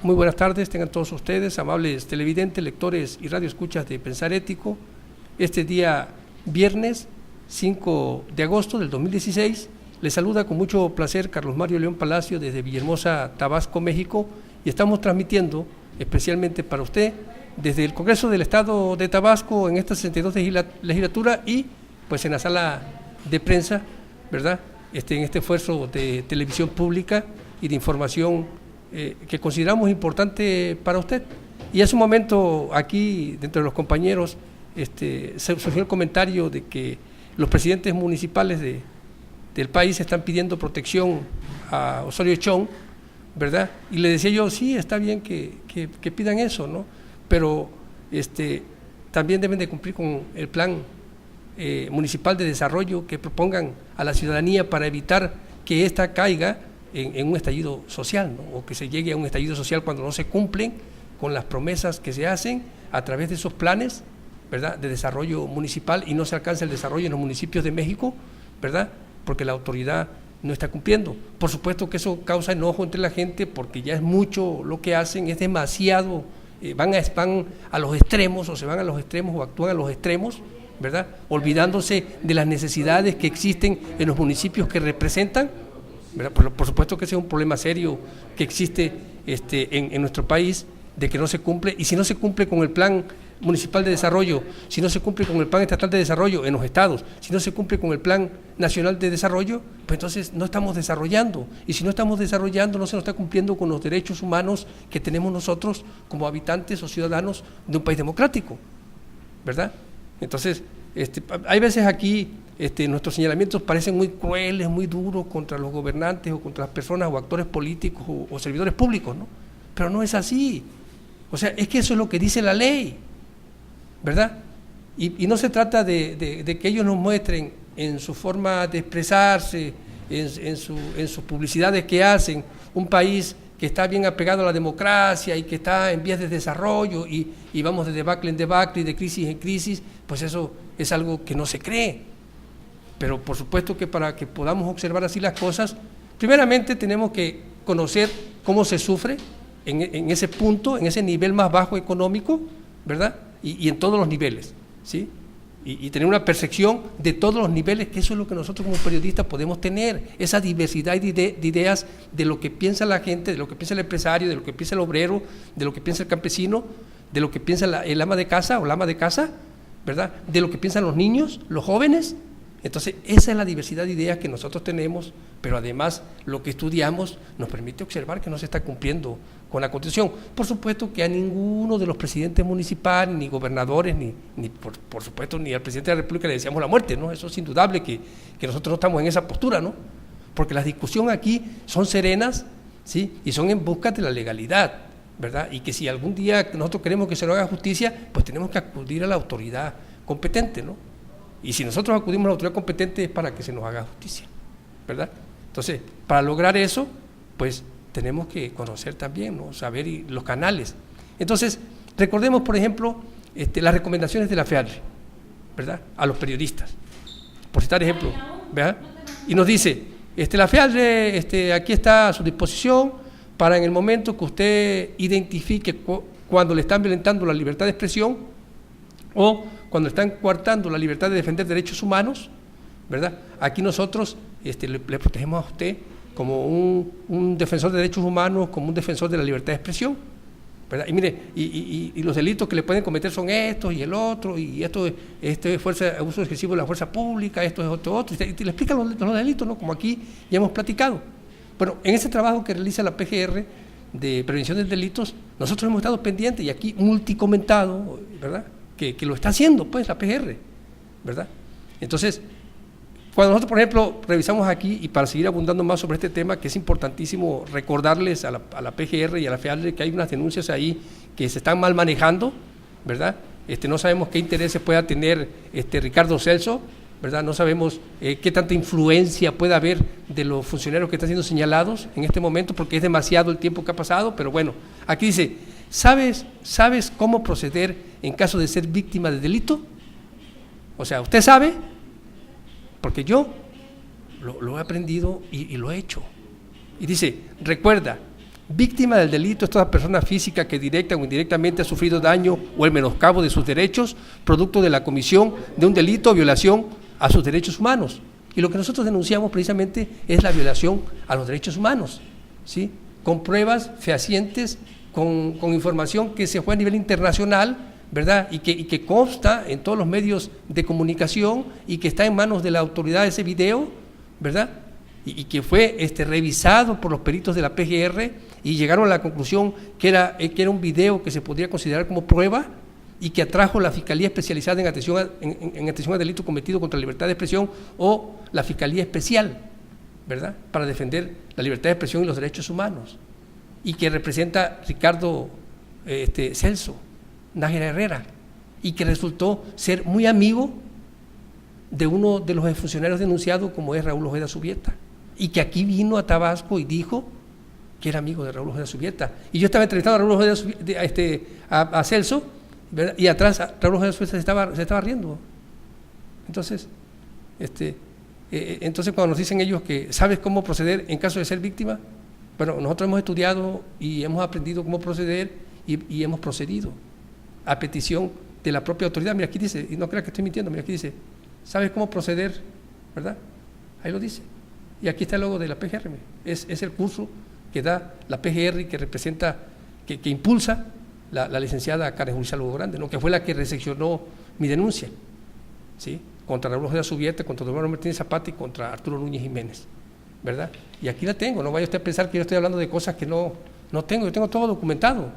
Muy buenas tardes, tengan todos ustedes, amables televidentes, lectores y radioescuchas de Pensar Ético. Este día viernes 5 de agosto del 2016, les saluda con mucho placer Carlos Mario León Palacio desde Villahermosa, Tabasco, México, y estamos transmitiendo especialmente para usted desde el Congreso del Estado de Tabasco en esta 62 legislatura y pues en la sala de prensa, ¿verdad? En este esfuerzo de televisión pública y de información que consideramos importante para usted. Y hace un momento aquí, dentro de los compañeros, surgió el comentario de que los presidentes municipales del país están pidiendo protección a Osorio Chong, ¿verdad? Y le decía yo, sí, está bien que pidan eso, ¿no? Pero también deben de cumplir con el plan municipal de desarrollo que propongan a la ciudadanía para evitar que ésta caiga en un estallido social, ¿no? O que se llegue a un estallido social cuando no se cumplen con las promesas que se hacen a través de esos planes, ¿verdad?, de desarrollo municipal, y no se alcanza el desarrollo en los municipios de México, ¿verdad?, porque la autoridad no está cumpliendo. Por supuesto que eso causa enojo entre la gente porque ya es mucho lo que hacen, es demasiado, van a los extremos, o se van a los extremos o actúan a los extremos, ¿verdad?, olvidándose de las necesidades que existen en los municipios que representan, ¿verdad? Por supuesto que ese es un problema serio que existe en nuestro país, de que no se cumple, y si no se cumple con el plan municipal de desarrollo, si no se cumple con el plan estatal de desarrollo en los estados, si no se cumple con el plan nacional de desarrollo, pues entonces no estamos desarrollando, y si no estamos desarrollando no se nos está cumpliendo con los derechos humanos que tenemos nosotros como habitantes o ciudadanos de un país democrático, ¿verdad? Entonces, hay veces aquí nuestros señalamientos parecen muy crueles, muy duros contra los gobernantes o contra las personas o actores políticos o servidores públicos, ¿no? Pero no es así. O sea, es que eso es lo que dice la ley, ¿verdad? Y no se trata de que ellos nos muestren en su forma de expresarse, en sus publicidades que hacen, un país que está bien apegado a la democracia y que está en vías de desarrollo y vamos de debacle en debacle y de crisis en crisis, pues eso es algo que no se cree. Pero por supuesto que para que podamos observar así las cosas, primeramente tenemos que conocer cómo se sufre en ese punto, en ese nivel más bajo económico, ¿verdad? Y en todos los niveles, ¿sí? Y tener una percepción de todos los niveles, que eso es lo que nosotros como periodistas podemos tener, esa diversidad de ideas de lo que piensa la gente, de lo que piensa el empresario, de lo que piensa el obrero, de lo que piensa el campesino, de lo que piensa el ama de casa o la ama de casa, ¿verdad?, de lo que piensan los niños, los jóvenes. Entonces, esa es la diversidad de ideas que nosotros tenemos, pero además lo que estudiamos nos permite observar que no se está cumpliendo con la Constitución. Por supuesto que a ninguno de los presidentes municipales, ni gobernadores, ni por supuesto, ni al presidente de la República le deseamos la muerte, ¿no? Eso es indudable que nosotros no estamos en esa postura, ¿no? Porque las discusiones aquí son serenas, ¿sí?, y son en busca de la legalidad, ¿verdad? Y que si algún día nosotros queremos que se nos haga justicia, pues tenemos que acudir a la autoridad competente, ¿no? Y si nosotros acudimos a la autoridad competente es para que se nos haga justicia, ¿verdad? Entonces, para lograr eso, pues tenemos que conocer también, ¿no?, saber los canales. Entonces, recordemos, por ejemplo, las recomendaciones de la FEADRE, ¿verdad?, a los periodistas, por citar ejemplo, ¿verdad? Y nos dice, la FEADRE aquí está a su disposición para en el momento que usted identifique cuando le están violentando la libertad de expresión o cuando están coartando la libertad de defender derechos humanos, ¿verdad? Aquí nosotros le protegemos a usted como un defensor de derechos humanos, como un defensor de la libertad de expresión, ¿verdad? Y mire, y los delitos que le pueden cometer son estos y el otro, y esto es abuso excesivo de la fuerza pública, esto es otro, y le explican los delitos, ¿no?, como aquí ya hemos platicado. Bueno, en ese trabajo que realiza la PGR de prevención de delitos, nosotros hemos estado pendientes, y aquí multicomentado, ¿verdad?, que lo está haciendo, pues, la PGR, ¿verdad? Entonces, cuando nosotros, por ejemplo, revisamos aquí, y para seguir abundando más sobre este tema, que es importantísimo recordarles a la PGR y a la FEADRE que hay unas denuncias ahí que se están mal manejando, ¿verdad? No sabemos qué intereses pueda tener Ricardo Celso, ¿verdad? No sabemos qué tanta influencia puede haber de los funcionarios que están siendo señalados en este momento, porque es demasiado el tiempo que ha pasado, pero bueno, aquí dice, ¿sabes cómo proceder en caso de ser víctima de delito? O sea, ¿usted sabe? Porque yo lo he aprendido y lo he hecho. Y dice, recuerda, Víctima del delito es toda persona física que directa o indirectamente ha sufrido daño o el menoscabo de sus derechos, producto de la comisión de un delito o violación a sus derechos humanos. Y lo que nosotros denunciamos precisamente es la violación a los derechos humanos, ¿sí? Con pruebas fehacientes, con información que se fue a nivel internacional, ¿verdad? Y que consta en todos los medios de comunicación y que está en manos de la autoridad ese video, ¿verdad? Y que fue revisado por los peritos de la PGR y llegaron a la conclusión que era un video que se podría considerar como prueba y que atrajo la Fiscalía Especializada en atención a delitos cometidos contra la libertad de expresión o la Fiscalía Especial, ¿verdad? Para defender la libertad de expresión y los derechos humanos, y que representa Ricardo Celso Nájera Herrera, y que resultó ser muy amigo de uno de los funcionarios denunciados, como es Raúl Ojeda Subieta, y que aquí vino a Tabasco y dijo que era amigo de Raúl Ojeda Subieta. Y yo estaba entrevistando a Raúl Ojeda Subieta, a Celso, ¿verdad? Y atrás Raúl Ojeda Subieta se estaba riendo. Entonces, cuando nos dicen ellos que sabes cómo proceder en caso de ser víctima, bueno, nosotros hemos estudiado y hemos aprendido cómo proceder y hemos procedido a petición de la propia autoridad. Mira, aquí dice, y no creas que estoy mintiendo, mira, aquí dice, ¿sabes cómo proceder? ¿Verdad? Ahí lo dice. Y aquí está el logo de la PGR. Es el curso que da la PGR y que representa, que impulsa la licenciada Karen Julissa Lugo Grande, ¿no? Que fue la que recepcionó mi denuncia, ¿sí? Contra Raúl Ojeda Subieta, contra Don Manuel Martínez Zapata y contra Arturo Núñez Jiménez, ¿verdad? Y aquí la tengo, no vaya usted a pensar que yo estoy hablando de cosas que no tengo, yo tengo todo documentado,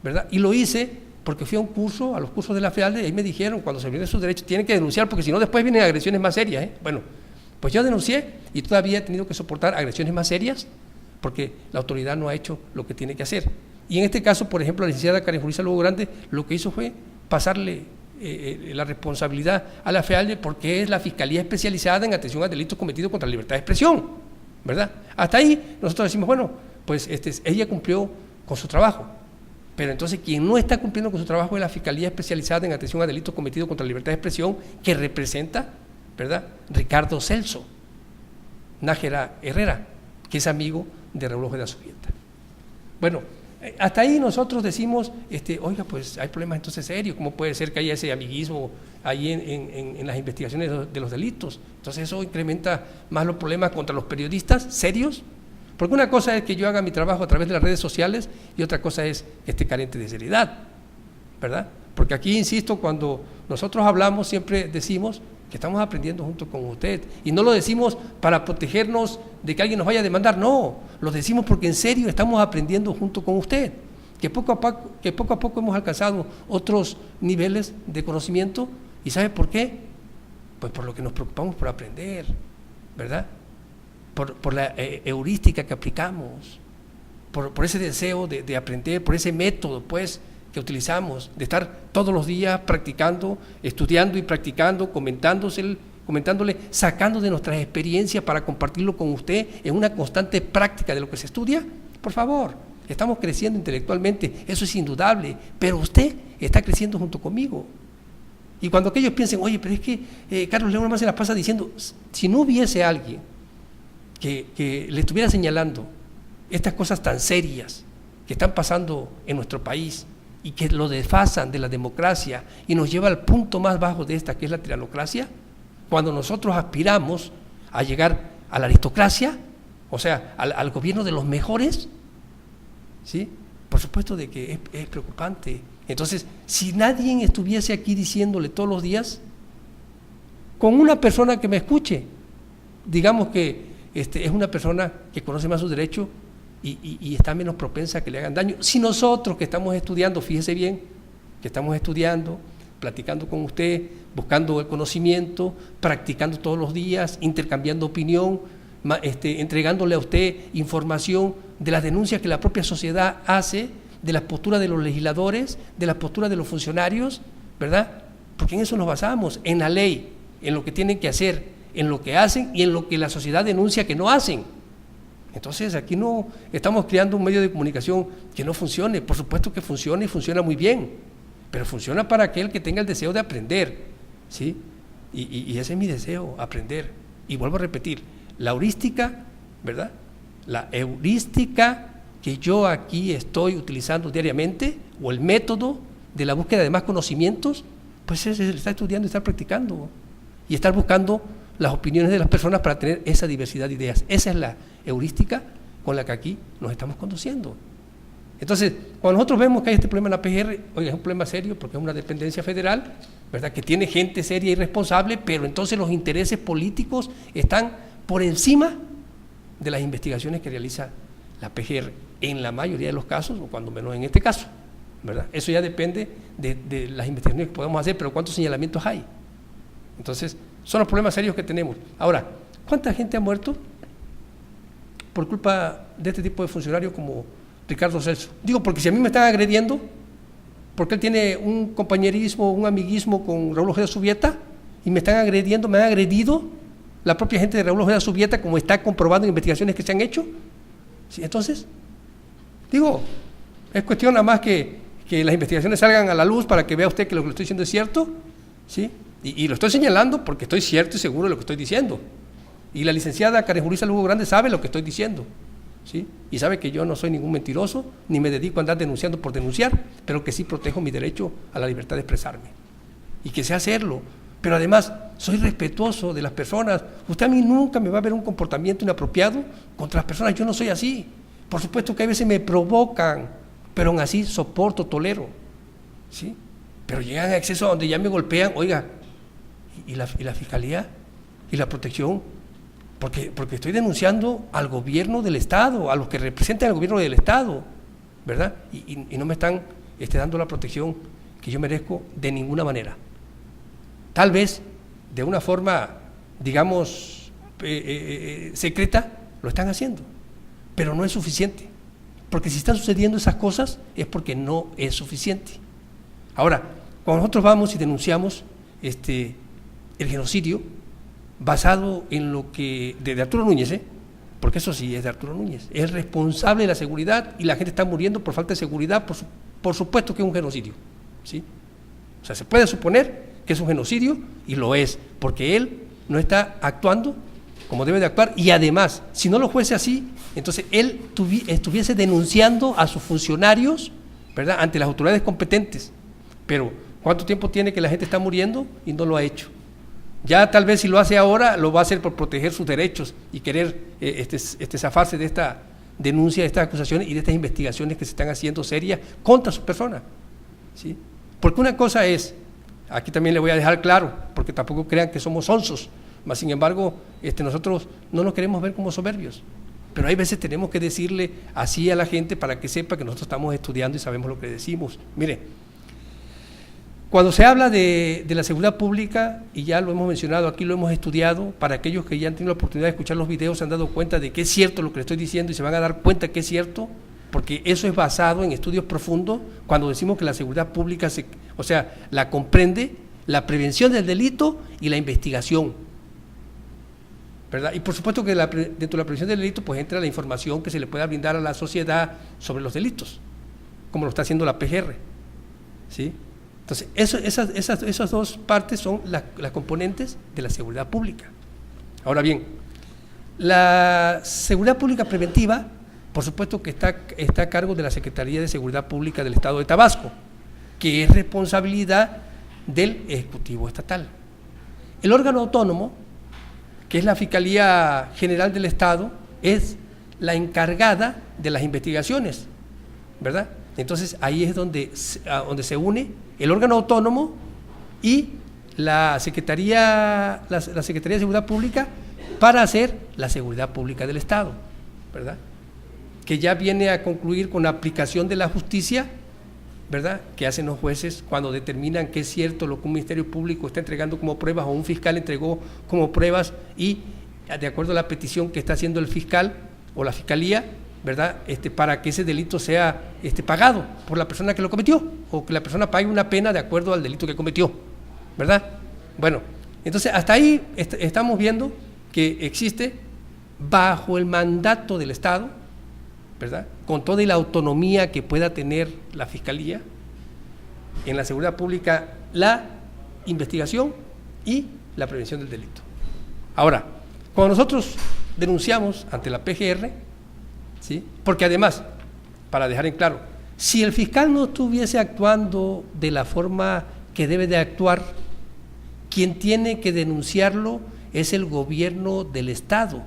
¿verdad? Y lo hice porque fui a un curso, a los cursos de la FEALDE, y ahí me dijeron, cuando se vienen sus derechos, tienen que denunciar, porque si no después vienen agresiones más serias, ¿eh? Bueno, pues yo denuncié y todavía he tenido que soportar agresiones más serias porque la autoridad no ha hecho lo que tiene que hacer. Y en este caso, por ejemplo, la licenciada Karen Julissa Lugo Grande lo que hizo fue pasarle la responsabilidad a la FEALDE, porque es la Fiscalía Especializada en atención a delitos cometidos contra la libertad de expresión, ¿verdad? Hasta ahí nosotros decimos, bueno, pues ella cumplió con su trabajo, pero entonces quien no está cumpliendo con su trabajo es la Fiscalía Especializada en atención a delitos cometidos contra la libertad de expresión, que representa, ¿verdad?, Ricardo Celso Nájera Herrera, que es amigo de Raúl Ojeda Subieta. Bueno, hasta ahí nosotros decimos, oiga, pues hay problemas entonces serios, ¿cómo puede ser que haya ese amiguismo ahí en las investigaciones de los delitos? Entonces eso incrementa más los problemas contra los periodistas serios, porque una cosa es que yo haga mi trabajo a través de las redes sociales y otra cosa es que esté carente de seriedad, ¿verdad? Porque aquí, insisto, cuando nosotros hablamos siempre decimos que estamos aprendiendo junto con usted, y no lo decimos para protegernos de que alguien nos vaya a demandar, no, lo decimos porque en serio estamos aprendiendo junto con usted, que poco a poco hemos alcanzado otros niveles de conocimiento. ¿Y sabe por qué? Pues por lo que nos preocupamos por aprender, ¿verdad? Por la heurística que aplicamos, por ese deseo de aprender, por ese método, pues, que utilizamos, de estar todos los días practicando, estudiando y practicando, comentándole, sacando de nuestras experiencias para compartirlo con usted en una constante práctica de lo que se estudia. Por favor, estamos creciendo intelectualmente, eso es indudable, pero usted está creciendo junto conmigo. Y cuando aquellos piensen, oye, pero es que Carlos León más se la pasa diciendo, si no hubiese alguien que le estuviera señalando estas cosas tan serias que están pasando en nuestro país y que lo desfasan de la democracia y nos lleva al punto más bajo de esta, que es la tiranocracia, cuando nosotros aspiramos a llegar a la aristocracia, o sea, al gobierno de los mejores, ¿sí? Por supuesto de que es preocupante. Entonces, si nadie estuviese aquí diciéndole todos los días, con una persona que me escuche, digamos que es una persona que conoce más su derecho y está menos propensa a que le hagan daño. Si nosotros que estamos estudiando, fíjese bien, que estamos estudiando, platicando con usted, buscando el conocimiento, practicando todos los días, intercambiando opinión, entregándole a usted información de las denuncias que la propia sociedad hace, de las posturas de los legisladores, de las posturas de los funcionarios, ¿verdad? Porque en eso nos basamos, en la ley, en lo que tienen que hacer, en lo que hacen y en lo que la sociedad denuncia que no hacen. Entonces aquí no estamos creando un medio de comunicación que no funcione. Por supuesto que funciona y funciona muy bien, pero funciona para aquel que tenga el deseo de aprender, ¿sí? Y ese es mi deseo, aprender. Y vuelvo a repetir, la heurística, ¿verdad? La heurística que yo aquí estoy utilizando diariamente, o el método de la búsqueda de más conocimientos, pues es estar estudiando y estar practicando, y estar buscando las opiniones de las personas para tener esa diversidad de ideas. Esa es la heurística con la que aquí nos estamos conduciendo. Entonces, cuando nosotros vemos que hay este problema en la PGR, oiga, es un problema serio porque es una dependencia federal, ¿verdad?, que tiene gente seria y responsable, pero entonces los intereses políticos están por encima de las investigaciones que realiza la PGR, en la mayoría de los casos, o cuando menos en este caso, ¿verdad? Eso ya depende de las investigaciones que podamos hacer, pero ¿cuántos señalamientos hay? Entonces, son los problemas serios que tenemos. Ahora, ¿cuánta gente ha muerto por culpa de este tipo de funcionarios como Ricardo Celso? Digo, porque si a mí me están agrediendo, porque él tiene un compañerismo, un amiguismo con Raúl Ojeda Subieta, y me están agrediendo, me han agredido la propia gente de Raúl Ojeda Subieta, como está comprobando en investigaciones que se han hecho. ¿Sí? Entonces, digo, es cuestión nada más que las investigaciones salgan a la luz para que vea usted que lo que le estoy diciendo es cierto, ¿sí? Y lo estoy señalando porque estoy cierto y seguro de lo que estoy diciendo. Y la licenciada Karen Julissa Lugo Grande sabe lo que estoy diciendo, ¿sí? Y sabe que yo no soy ningún mentiroso, ni me dedico a andar denunciando por denunciar, pero que sí protejo mi derecho a la libertad de expresarme. Y que sé hacerlo. Pero además, soy respetuoso de las personas. Usted a mí nunca me va a ver un comportamiento inapropiado contra las personas. Yo no soy así. Por supuesto que a veces me provocan, pero aún así soporto, tolero, ¿sí? Pero llegan a exceso donde ya me golpean, oiga, y la fiscalía y la protección, porque estoy denunciando al gobierno del Estado, a los que representan al gobierno del Estado, ¿verdad? Y no me están dando la protección que yo merezco de ninguna manera. Tal vez de una forma, digamos, secreta, lo están haciendo, pero no es suficiente, porque si están sucediendo esas cosas es porque no es suficiente. Ahora, cuando nosotros vamos y denunciamos el genocidio basado en lo que, de Arturo Núñez, porque eso sí es de Arturo Núñez, es responsable de la seguridad y la gente está muriendo por falta de seguridad, por supuesto que es un genocidio, ¿sí? O sea, se puede suponer que es un genocidio, y lo es, porque él no está actuando como debe de actuar, y además, si no lo fuese así, entonces él estuviese denunciando a sus funcionarios, ¿verdad?, ante las autoridades competentes. Pero ¿cuánto tiempo tiene que la gente está muriendo y no lo ha hecho? Ya tal vez si lo hace ahora, lo va a hacer por proteger sus derechos y querer zafarse de esta denuncia, de estas acusaciones y de estas investigaciones que se están haciendo serias contra su persona, ¿sí? Porque una cosa es, aquí también le voy a dejar claro, porque tampoco crean que somos sonsos, mas sin embargo, nosotros no nos queremos ver como soberbios, pero hay veces tenemos que decirle así a la gente para que sepa que nosotros estamos estudiando y sabemos lo que decimos. Mire, cuando se habla de la seguridad pública, y ya lo hemos mencionado, aquí lo hemos estudiado, para aquellos que ya han tenido la oportunidad de escuchar los videos, se han dado cuenta de que es cierto lo que le estoy diciendo y se van a dar cuenta que es cierto, porque eso es basado en estudios profundos. Cuando decimos que la seguridad pública, la comprende la prevención del delito y la investigación, ¿verdad? Y por supuesto que dentro de la prevención del delito pues entra la información que se le pueda brindar a la sociedad sobre los delitos, como lo está haciendo la PGR, ¿sí? Entonces, esas dos partes son las componentes de la seguridad pública. Ahora bien, la seguridad pública preventiva, por supuesto que está a cargo de la Secretaría de Seguridad Pública del Estado de Tabasco, que es responsabilidad del Ejecutivo Estatal. El órgano autónomo, que es la Fiscalía General del Estado, es la encargada de las investigaciones, ¿verdad? Entonces ahí es donde se une el órgano autónomo y la Secretaría de Seguridad Pública para hacer la seguridad pública del Estado, ¿verdad? Que ya viene a concluir con la aplicación de la justicia, ¿verdad?, que hacen los jueces cuando determinan que es cierto lo que un Ministerio Público está entregando como pruebas o un fiscal entregó como pruebas, y de acuerdo a la petición que está haciendo el fiscal o la fiscalía, ¿verdad?, para que ese delito sea pagado por la persona que lo cometió, o que la persona pague una pena de acuerdo al delito que cometió, ¿verdad? Bueno, entonces hasta ahí estamos viendo que existe, bajo el mandato del Estado, ¿verdad?, con toda la autonomía que pueda tener la Fiscalía en la seguridad pública, la investigación y la prevención del delito. Ahora, cuando nosotros denunciamos ante la PGR, ¿sí?, porque además para dejar en claro, si el fiscal no estuviese actuando de la forma que debe de actuar, quien tiene que denunciarlo es el gobierno del Estado,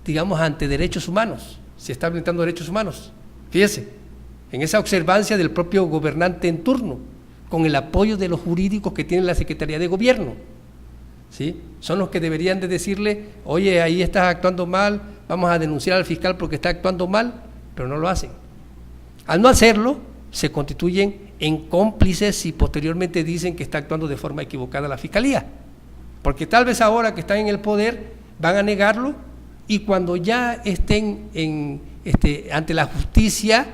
digamos, ante derechos humanos, se está violentando derechos humanos. Fíjese, en esa observancia del propio gobernante en turno, con el apoyo de los jurídicos que tiene la Secretaría de Gobierno, ¿sí? Son los que deberían de decirle, oye, ahí estás actuando mal, vamos a denunciar al fiscal porque está actuando mal, pero no lo hacen. Al no hacerlo, se constituyen en cómplices y posteriormente dicen que está actuando de forma equivocada la Fiscalía, porque tal vez ahora que están en el poder van a negarlo y cuando ya estén ante la justicia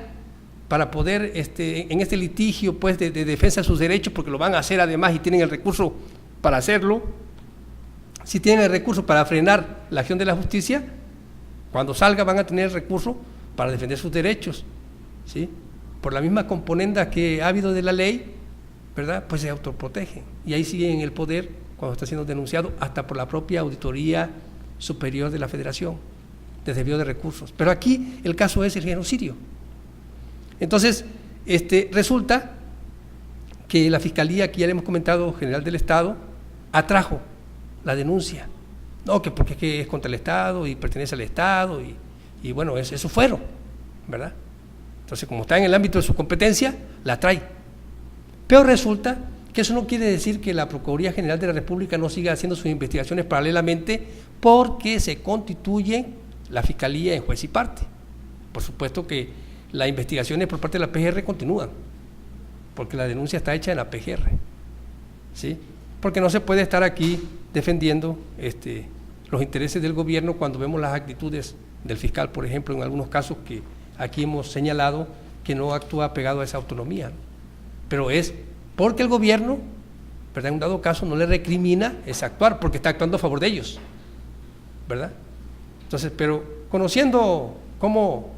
para poder, en este litigio pues de defensa de sus derechos, porque lo van a hacer además y tienen el recurso para hacerlo, si tienen el recurso para frenar la acción de la justicia, cuando salga van a tener el recurso para defender sus derechos, ¿sí? Por la misma componenda que ha habido de la ley, ¿verdad? Pues se autoprotegen y ahí siguen en el poder cuando está siendo denunciado hasta por la propia Auditoría Superior de la Federación, de desvío de recursos. Pero aquí el caso es el genocidio. Entonces, resulta que la Fiscalía, que ya le hemos comentado, General del Estado, atrajo la denuncia. No, que porque es que es contra el Estado y pertenece al Estado y bueno, es su fuero, ¿verdad? Entonces, como está en el ámbito de su competencia, la trae. Pero resulta que eso no quiere decir que la Procuraduría General de la República no siga haciendo sus investigaciones paralelamente, porque se constituye la Fiscalía en juez y parte. Por supuesto que las investigaciones por parte de la PGR continúan, porque la denuncia está hecha en la PGR, ¿sí? Porque no se puede estar aquí defendiendo los intereses del gobierno cuando vemos las actitudes del fiscal, por ejemplo, en algunos casos que aquí hemos señalado que no actúa pegado a esa autonomía, ¿no? Pero es porque el gobierno, ¿verdad?, en un dado caso no le recrimina ese actuar, porque está actuando a favor de ellos, ¿verdad? Entonces, pero conociendo cómo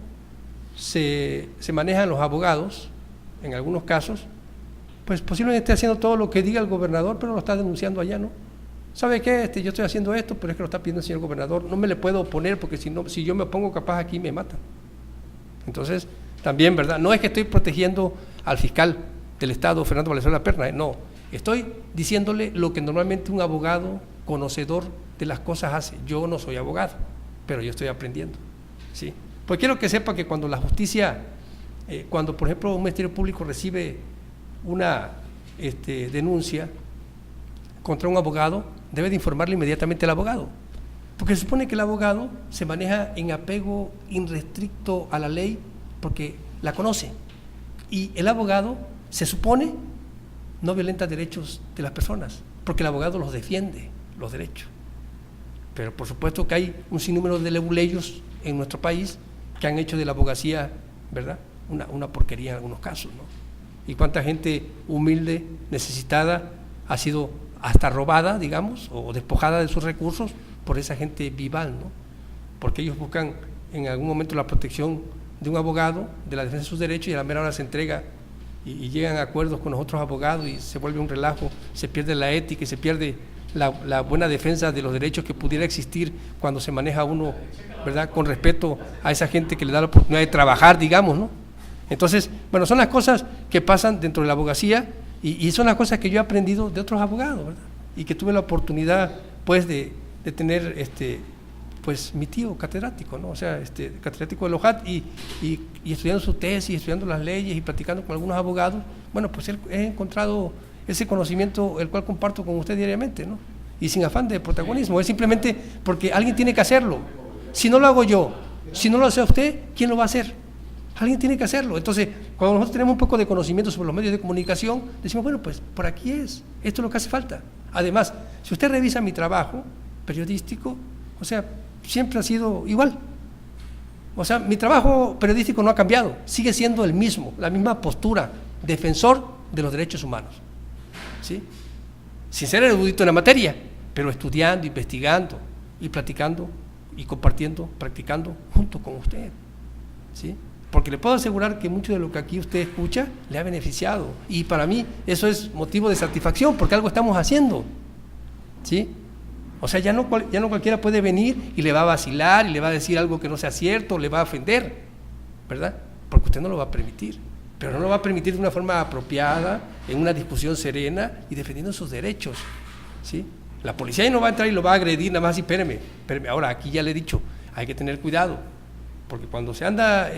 se manejan los abogados, en algunos casos, pues posiblemente esté haciendo todo lo que diga el gobernador, pero lo está denunciando allá, ¿no? ¿Sabe qué? Yo estoy haciendo esto, pero es que lo está pidiendo el señor gobernador, no me le puedo oponer porque si yo me opongo capaz aquí me matan. Entonces, también, ¿verdad? No es que estoy protegiendo al fiscal del Estado, Fernando Valenzuela Perna, no, estoy diciéndole lo que normalmente un abogado conocedor de las cosas hace. Yo no soy abogado, pero yo estoy aprendiendo, ¿sí? Pues quiero que sepa que cuando la justicia, cuando por ejemplo un Ministerio Público recibe una denuncia contra un abogado, debe de informarle inmediatamente al abogado, porque se supone que el abogado se maneja en apego irrestricto a la ley porque la conoce, y el abogado se supone no violenta derechos de las personas, porque el abogado los defiende, los derechos. Pero por supuesto que hay un sinnúmero de leguleyos en nuestro país que han hecho de la abogacía, ¿verdad?, una porquería en algunos casos, ¿no? Y cuánta gente humilde, necesitada, ha sido hasta robada, digamos, o despojada de sus recursos por esa gente vival, ¿no? Porque ellos buscan en algún momento la protección de un abogado, de la defensa de sus derechos, y a la mera hora se entrega y llegan a acuerdos con los otros abogados y se vuelve un relajo, se pierde la ética y se pierde la buena defensa de los derechos que pudiera existir cuando se maneja uno, ¿verdad?, con respeto a esa gente que le da la oportunidad de trabajar, digamos, ¿no? Entonces, bueno, son las cosas que pasan dentro de la abogacía y son las cosas que yo he aprendido de otros abogados, ¿verdad?, y que tuve la oportunidad, pues, de tener, pues, mi tío catedrático, ¿no? O sea, catedrático de la UJAT y estudiando su tesis, estudiando las leyes y platicando con algunos abogados, bueno, pues he encontrado ese conocimiento, el cual comparto con usted diariamente, ¿no? Y sin afán de protagonismo, es simplemente porque alguien tiene que hacerlo. Si no lo hago yo, si no lo hace usted, ¿quién lo va a hacer? Alguien tiene que hacerlo. Entonces, cuando nosotros tenemos un poco de conocimiento sobre los medios de comunicación, decimos, bueno, pues por aquí esto es lo que hace falta. Además, si usted revisa mi trabajo periodístico, o sea, siempre ha sido igual. O sea, mi trabajo periodístico no ha cambiado, sigue siendo el mismo, la misma postura, defensor de los derechos humanos, ¿sí? Sin ser erudito en la materia, pero estudiando, investigando y platicando y compartiendo, practicando junto con usted, ¿sí? Porque le puedo asegurar que mucho de lo que aquí usted escucha le ha beneficiado, y para mí eso es motivo de satisfacción, porque algo estamos haciendo, ¿sí? O sea, ya no cualquiera puede venir y le va a vacilar y le va a decir algo que no sea cierto, le va a ofender, ¿verdad? porque usted no lo va a permitir, pero no lo va a permitir de una forma apropiada, en una discusión serena y defendiendo sus derechos, ¿sí? La policía no va a entrar y lo va a agredir nada más y espéreme. Ahora, aquí ya le he dicho, hay que tener cuidado, porque cuando se anda,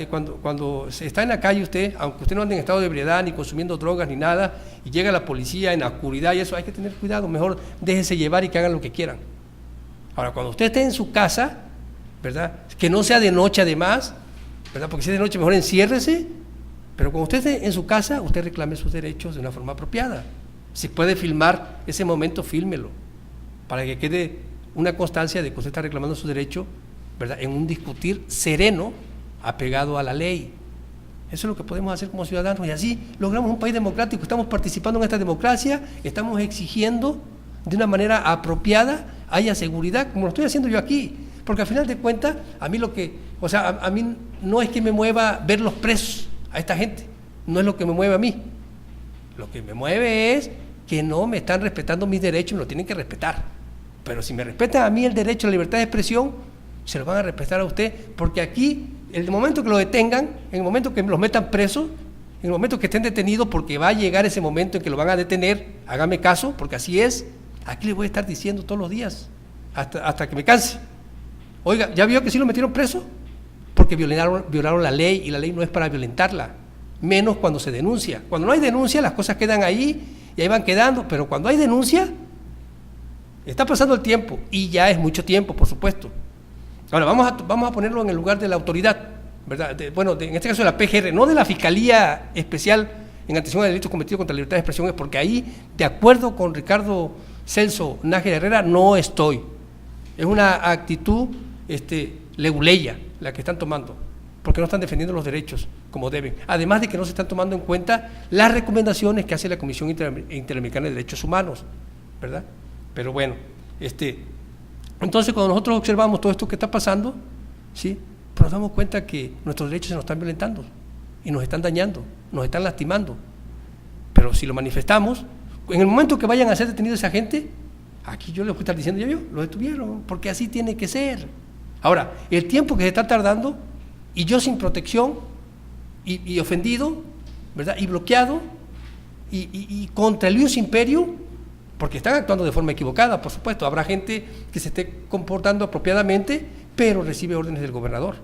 cuando se está en la calle usted, aunque usted no ande en estado de ebriedad, ni consumiendo drogas, ni nada, y llega la policía en la oscuridad y eso, hay que tener cuidado, mejor déjese llevar y que hagan lo que quieran. Ahora, cuando usted esté en su casa, ¿verdad? Que no sea de noche además, ¿verdad? Porque si es de noche mejor enciérrese, pero cuando usted esté en su casa, usted reclame sus derechos de una forma apropiada. Si puede filmar ese momento, fílmelo, para que quede una constancia de que usted está reclamando su derecho, ¿verdad? En un discutir sereno, apegado a la ley. Eso es lo que podemos hacer como ciudadanos y así logramos un país democrático. Estamos participando en esta democracia, estamos exigiendo de una manera apropiada, haya seguridad, como lo estoy haciendo yo aquí, porque al final de cuentas, a mí a mí no es que me mueva verlos presos a esta gente, no es lo que me mueve a mí. Lo que me mueve es que no me están respetando mis derechos, me lo tienen que respetar. Pero si me respetan a mí el derecho a la libertad de expresión, se lo van a respetar a usted, porque aquí, en el momento que lo detengan, en el momento que los metan presos, en el momento que estén detenidos, porque va a llegar ese momento en que lo van a detener, hágame caso, porque así es, aquí les voy a estar diciendo todos los días, hasta que me canse. Oiga, ¿ya vio que sí lo metieron preso? Porque violaron la ley, y la ley no es para violentarla, menos cuando se denuncia. Cuando no hay denuncia, las cosas quedan ahí, y ahí van quedando, pero cuando hay denuncia, está pasando el tiempo, y ya es mucho tiempo, por supuesto. Ahora, vamos a ponerlo en el lugar de la autoridad, ¿verdad? En este caso de la PGR, no de la Fiscalía Especial en Atención a Delitos Cometidos contra la Libertad de Expresión, es porque ahí, de acuerdo con Ricardo Celso Nájera Herrera, no estoy. Es una actitud leguleya la que están tomando, porque no están defendiendo los derechos como deben. Además de que no se están tomando en cuenta las recomendaciones que hace la Comisión Interamericana de Derechos Humanos, ¿verdad? Pero bueno, entonces cuando nosotros observamos todo esto que está pasando, ¿sí? Pues nos damos cuenta que nuestros derechos se nos están violentando y nos están dañando, nos están lastimando. Pero si lo manifestamos, en el momento que vayan a ser detenidos esa gente, aquí yo les voy a estar diciendo, ya vio, lo detuvieron, porque así tiene que ser. Ahora, el tiempo que se está tardando, y yo sin protección, y ofendido, ¿verdad? Y bloqueado, y contra el ius imperio, porque están actuando de forma equivocada, por supuesto. Habrá gente que se esté comportando apropiadamente, pero recibe órdenes del gobernador,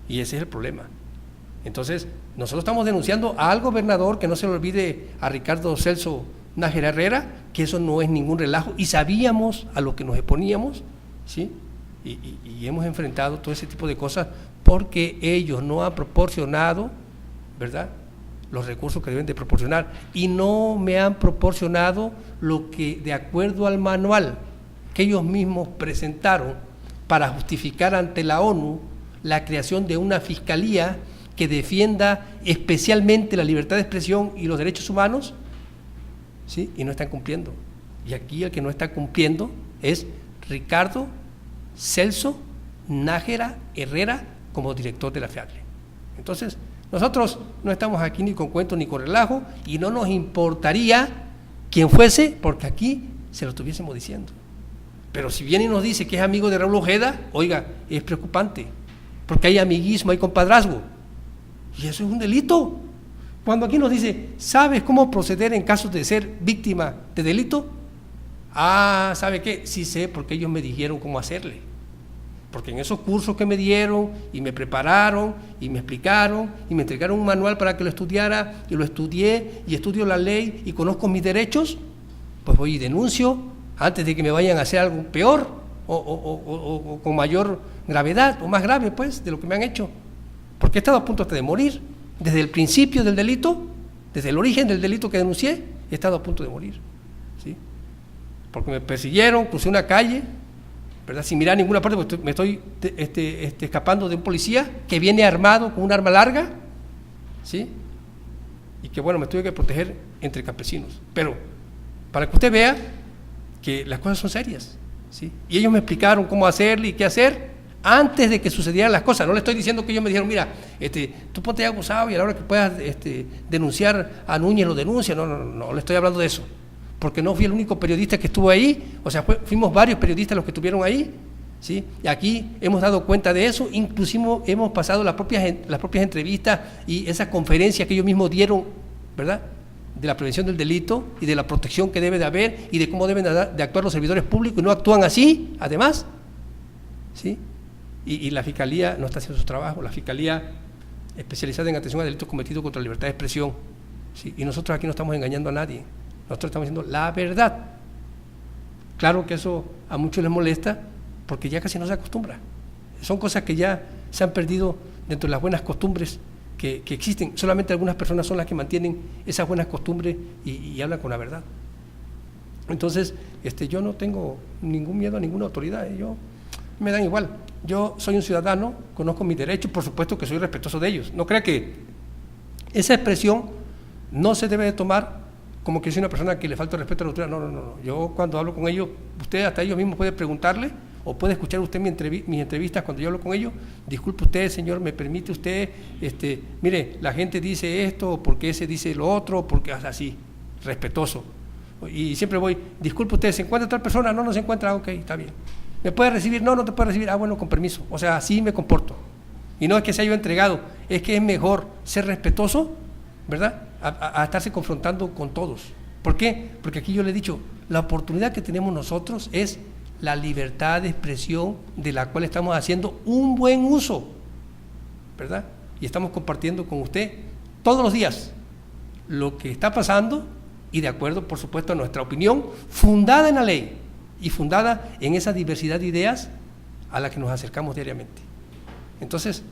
y ese es el problema. Entonces, nosotros estamos denunciando al gobernador, que no se le olvide a Ricardo Celso Nájera Herrera, que eso no es ningún relajo, y sabíamos a lo que nos exponíamos, ¿sí? Y hemos enfrentado todo ese tipo de cosas porque ellos no han proporcionado, ¿verdad?, los recursos que deben de proporcionar, y no me han proporcionado lo que, de acuerdo al manual que ellos mismos presentaron para justificar ante la ONU la creación de una fiscalía que defienda especialmente la libertad de expresión y los derechos humanos, ¿sí? Y no están cumpliendo. Y aquí el que no está cumpliendo es Ricardo Celso Nájera Herrera como director de la FIACRE. Entonces, nosotros no estamos aquí ni con cuentos ni con relajo, y no nos importaría quién fuese, porque aquí se lo estuviésemos diciendo. Pero si viene y nos dice que es amigo de Raúl Ojeda, oiga, es preocupante, porque hay amiguismo, hay compadrazgo, y eso es un delito. Cuando aquí nos dice, ¿sabes cómo proceder en casos de ser víctima de delito? Ah, ¿sabe qué? Sí sé, porque ellos me dijeron cómo hacerle. Porque en esos cursos que me dieron y me prepararon y me explicaron y me entregaron un manual para que lo estudiara, y lo estudié y estudio la ley y conozco mis derechos, pues voy y denuncio antes de que me vayan a hacer algo peor o con mayor gravedad o más grave, pues, de lo que me han hecho. Porque he estado a punto hasta de morir. Desde el principio del delito, desde el origen del delito que denuncié, he estado a punto de morir, ¿sí? Porque me persiguieron, crucé una calle, ¿verdad?, sin mirar a ninguna parte, porque me estoy escapando de un policía que viene armado con un arma larga, ¿sí? Y que, bueno, me tuve que proteger entre campesinos. Pero para que usted vea que las cosas son serias, ¿sí? Y ellos me explicaron cómo hacerle y qué hacer antes de que sucedieran las cosas. No le estoy diciendo que ellos me dijeron, mira, tú ponte ya acusado y a la hora que puedas denunciar a Núñez lo denuncia. No le estoy hablando de eso, porque no fui el único periodista que estuvo ahí, o sea, fuimos varios periodistas los que estuvieron ahí, ¿sí? Y aquí hemos dado cuenta de eso, inclusive hemos pasado las propias entrevistas y esas conferencias que ellos mismos dieron, ¿verdad?, de la prevención del delito y de la protección que debe de haber y de cómo deben de actuar los servidores públicos, y no actúan así, además, ¿sí? Y la Fiscalía no está haciendo su trabajo, la Fiscalía especializada en atención a delitos cometidos contra la libertad de expresión, ¿sí? Y nosotros aquí no estamos engañando a nadie, nosotros estamos diciendo la verdad. Claro que eso a muchos les molesta, porque ya casi no se acostumbra. Son cosas que ya se han perdido dentro de las buenas costumbres que existen. Solamente algunas personas son las que mantienen esas buenas costumbres y hablan con la verdad. Entonces, yo no tengo ningún miedo a ninguna autoridad, me dan igual. Yo soy un ciudadano, conozco mis derechos, por supuesto que soy respetuoso de ellos. No crea que esa expresión no se debe de tomar como que soy una persona que le falta respeto a la autoridad. No. Yo cuando hablo con ellos, usted hasta ellos mismos puede preguntarle, o puede escuchar usted mis entrevistas cuando yo hablo con ellos. Disculpe usted, señor, me permite usted, mire, la gente dice esto, porque ese dice lo otro, porque así, respetuoso. Y siempre voy, disculpe usted, ¿se encuentra tal persona? No se encuentra, ok, está bien. ¿Me puede recibir? No te puede recibir, bueno, con permiso. O sea, así me comporto. Y no es que sea yo entregado, es que es mejor ser respetuoso, ¿verdad?, a estarse confrontando con todos. ¿Por qué? Porque aquí yo le he dicho, la oportunidad que tenemos nosotros es la libertad de expresión, de la cual estamos haciendo un buen uso, ¿verdad? Y estamos compartiendo con usted todos los días lo que está pasando, y de acuerdo, por supuesto, a nuestra opinión, fundada en la ley y fundada en esa diversidad de ideas a la que nos acercamos diariamente. Entonces,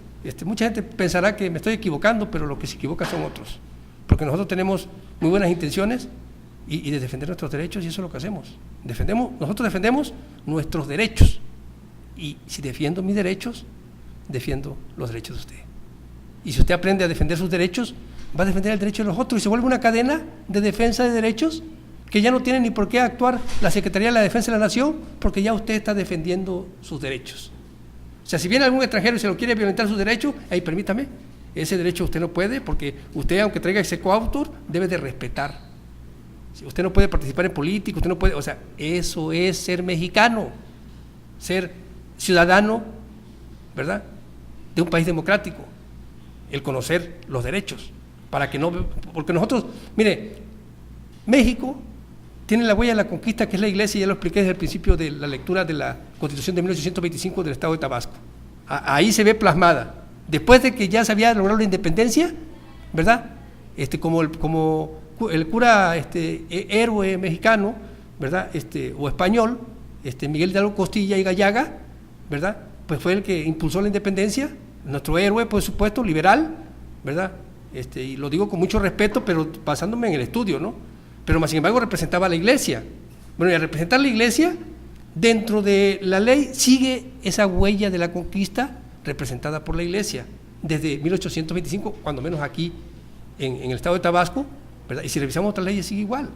mucha gente pensará que me estoy equivocando, pero los que se equivocan son otros, porque nosotros tenemos muy buenas intenciones y de defender nuestros derechos, y eso es lo que hacemos. Nosotros defendemos nuestros derechos, y si defiendo mis derechos, defiendo los derechos de usted. Y si usted aprende a defender sus derechos, va a defender el derecho de los otros, y se vuelve una cadena de defensa de derechos que ya no tiene ni por qué actuar la Secretaría de la Defensa de la Nación, porque ya usted está defendiendo sus derechos. O sea, si viene algún extranjero y se lo quiere violentar sus derechos, permítame, ese derecho usted no puede, porque usted, aunque traiga ese coautor, debe de respetar. Usted no puede participar en política, usted no puede, o sea, eso es ser mexicano, ser ciudadano, ¿verdad?, de un país democrático, el conocer los derechos, para que no, porque nosotros, mire, México tiene la huella de la conquista, que es la Iglesia, ya lo expliqué desde el principio de la lectura de la Constitución de 1825 del Estado de Tabasco. Ahí se ve plasmada, después de que ya se había logrado la independencia, ¿verdad?, como el cura héroe mexicano, ¿verdad?, o español, Miguel Hidalgo Costilla y Gallaga, ¿verdad?, pues fue el que impulsó la independencia, nuestro héroe, por supuesto, liberal, ¿verdad?, y lo digo con mucho respeto, pero basándome en el estudio, ¿no?, pero más sin embargo representaba a la Iglesia. Bueno, y al representar la Iglesia, dentro de la ley sigue esa huella de la conquista representada por la Iglesia, desde 1825, cuando menos aquí en el estado de Tabasco, ¿verdad?, y si revisamos otras leyes sigue igual.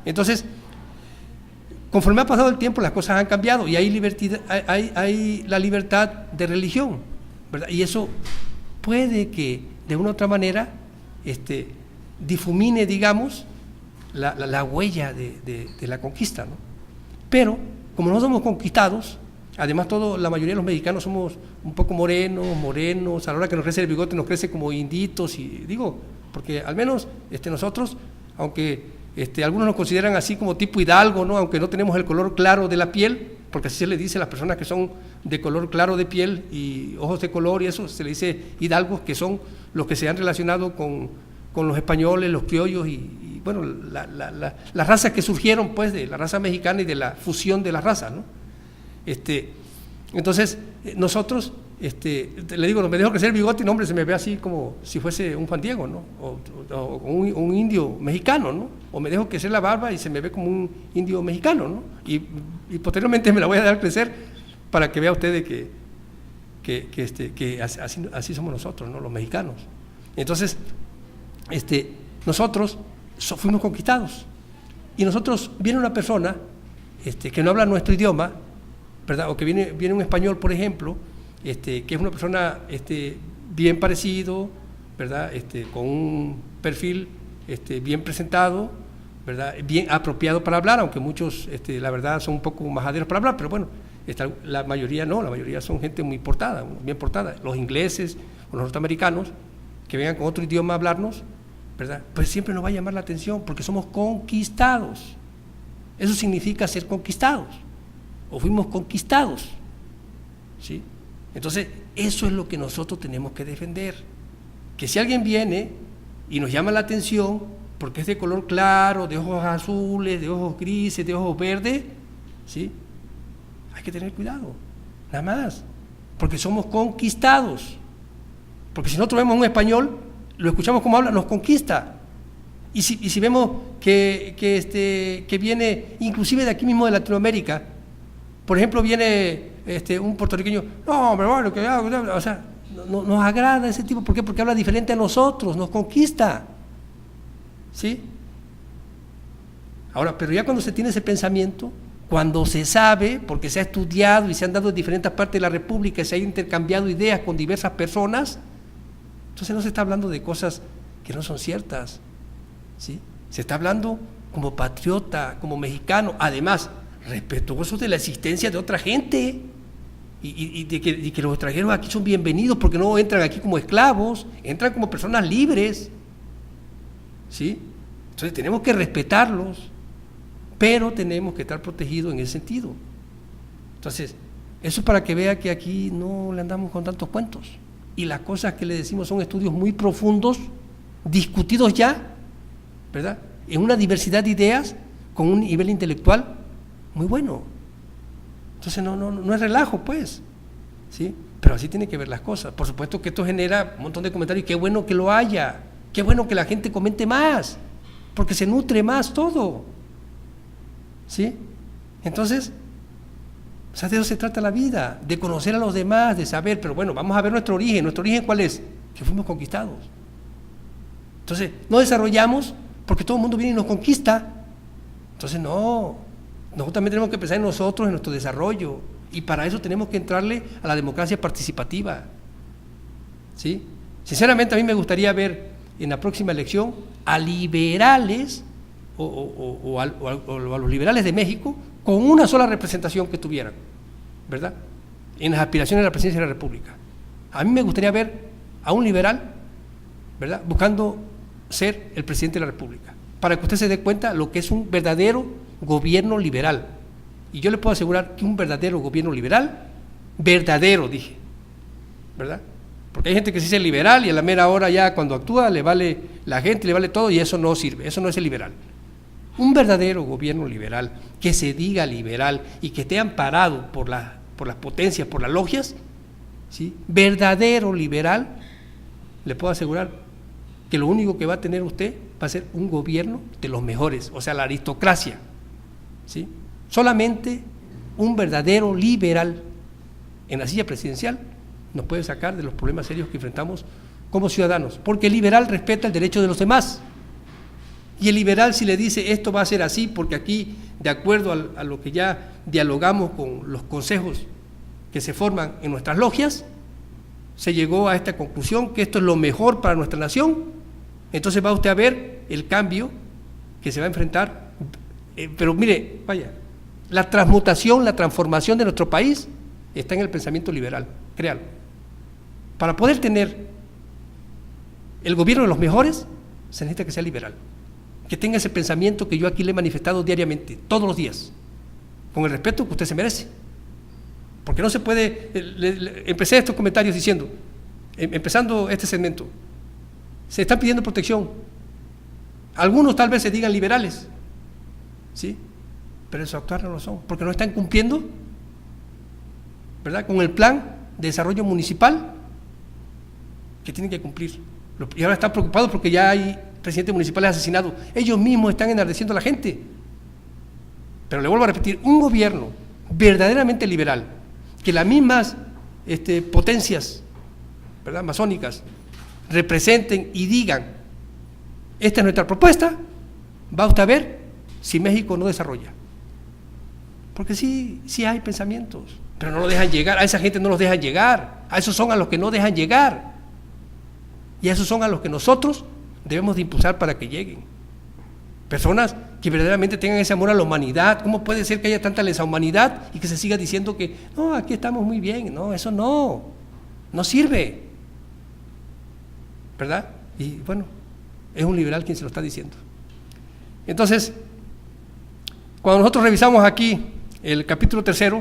Entonces, conforme ha pasado el tiempo, las cosas han cambiado, y hay la libertad de religión, ¿verdad?, y eso puede que de una u otra manera difumine, digamos, la huella de la conquista, ¿no? Pero como no somos conquistados, además la mayoría de los mexicanos somos un poco morenos, a la hora que nos crece el bigote nos crece como inditos, y digo, porque al menos nosotros, aunque algunos nos consideran así como tipo hidalgo, ¿no?, aunque no tenemos el color claro de la piel, porque así se le dice a las personas que son de color claro de piel y ojos de color, y eso se le dice hidalgos, que son los que se han relacionado con los españoles, los criollos y bueno, las razas que surgieron pues de la raza mexicana y de la fusión de las razas, ¿no? Entonces nosotros, le digo, me dejo crecer el bigote y no, hombre, se me ve así como si fuese un Juan Diego, ¿no?, o un indio mexicano, ¿no?, o me dejo crecer la barba y se me ve como un indio mexicano, ¿no?, y posteriormente me la voy a dejar crecer para que vea usted que así somos nosotros, ¿no?, los mexicanos. Entonces, nosotros fuimos conquistados, y nosotros, viene una persona que no habla nuestro idioma, ¿verdad?, o que viene un español, por ejemplo, que es una persona bien parecido, ¿verdad?, con un perfil bien presentado, ¿verdad?, bien apropiado para hablar, aunque muchos la verdad son un poco majaderos para hablar, pero bueno, La mayoría no, la mayoría son gente muy portada, bien portada. Los ingleses o los norteamericanos que vengan con otro idioma a hablarnos, ¿verdad? Pues siempre nos va a llamar la atención porque somos conquistados. Eso significa ser conquistados, o fuimos conquistados, ¿sí? Entonces, eso es lo que nosotros tenemos que defender. Que si alguien viene y nos llama la atención porque es de color claro, de ojos azules, de ojos grises, de ojos verdes, ¿sí? Hay que tener cuidado, nada más, porque somos conquistados. Porque si nosotros vemos un español, lo escuchamos como habla, nos conquista. Y si vemos que viene inclusive de aquí mismo de Latinoamérica, por ejemplo, viene un puertorriqueño, no, pero bueno, o sea, nos agrada ese tipo. ¿Por qué? Porque habla diferente a nosotros, nos conquista, ¿sí? Ahora, pero ya cuando se tiene ese pensamiento, cuando se sabe, porque se ha estudiado y se han dado en diferentes partes de la República y se han intercambiado ideas con diversas personas, entonces no se está hablando de cosas que no son ciertas, ¿sí? Se está hablando como patriota, como mexicano, además respetuoso de la existencia de otra gente y de que los extranjeros aquí son bienvenidos porque no entran aquí como esclavos, entran como personas libres, ¿sí? Entonces tenemos que respetarlos, pero tenemos que estar protegidos en ese sentido. Entonces, eso es para que vea que aquí no le andamos con tantos cuentos. Y las cosas que le decimos son estudios muy profundos, discutidos ya, ¿verdad? En una diversidad de ideas, con un nivel intelectual muy bueno. Entonces no es relajo, pues, ¿sí? Pero así tiene que ver las cosas. Por supuesto que esto genera un montón de comentarios, y qué bueno que lo haya, qué bueno que la gente comente más, porque se nutre más todo, ¿sí? Entonces, o sea, de eso se trata la vida, de conocer a los demás, de saber, pero bueno, vamos a ver nuestro origen. ¿Nuestro origen cuál es? Que fuimos conquistados. Entonces, no desarrollamos porque todo el mundo viene y nos conquista. Entonces, no, nosotros también tenemos que pensar en nosotros, en nuestro desarrollo, y para eso tenemos que entrarle a la democracia participativa, ¿sí? Sinceramente, a mí me gustaría ver en la próxima elección a liberales o a los liberales de México con una sola representación que tuvieran, ¿verdad? En las aspiraciones de la presidencia de la República. A mí me gustaría ver a un liberal, ¿verdad?, buscando ser el presidente de la República, para que usted se dé cuenta lo que es un verdadero gobierno liberal. Y yo le puedo asegurar que un verdadero gobierno liberal, verdadero, dije, ¿verdad? Porque hay gente que se dice liberal y a la mera hora ya cuando actúa le vale la gente, le vale todo, y eso no sirve, eso no es el liberal. Un verdadero gobierno liberal, que se diga liberal y que esté amparado por las potencias, por las logias, ¿sí? Verdadero liberal, le puedo asegurar que lo único que va a tener usted va a ser un gobierno de los mejores, o sea, la aristocracia, ¿sí? Solamente un verdadero liberal en la silla presidencial nos puede sacar de los problemas serios que enfrentamos como ciudadanos, porque el liberal respeta el derecho de los demás. Y el liberal, si le dice esto va a ser así, porque aquí, de acuerdo a lo que ya dialogamos con los consejos que se forman en nuestras logias, se llegó a esta conclusión que esto es lo mejor para nuestra nación, entonces va usted a ver el cambio que se va a enfrentar. Pero mire, vaya, la transmutación, la transformación de nuestro país está en el pensamiento liberal, créalo. Para poder tener el gobierno de los mejores, se necesita que sea liberal, que tenga ese pensamiento que yo aquí le he manifestado diariamente, todos los días, con el respeto que usted se merece. Porque no se puede, empecé estos comentarios diciendo, empezando este segmento, se están pidiendo protección. Algunos tal vez se digan liberales, ¿sí? Pero en su actuar no lo son, porque no están cumpliendo, ¿verdad?, con el plan de desarrollo municipal que tienen que cumplir. Y ahora están preocupados porque ya hay presidentes municipales asesinados. Ellos mismos están enardeciendo a la gente. Pero le vuelvo a repetir, un gobierno verdaderamente liberal, que las mismas potencias, ¿verdad?, masónicas representen y digan, esta es nuestra propuesta, va usted a ver si México no desarrolla. Porque sí hay pensamientos, pero no lo dejan llegar, a esa gente no los dejan llegar, a esos son a los que no dejan llegar, y a esos son a los que nosotros debemos de impulsar para que lleguen. Personas que verdaderamente tengan ese amor a la humanidad. ¿Cómo puede ser que haya tanta lesa humanidad y que se siga diciendo que no, aquí estamos muy bien? No, eso no sirve, ¿verdad? Y bueno, es un liberal quien se lo está diciendo. Entonces, cuando nosotros revisamos aquí el capítulo 3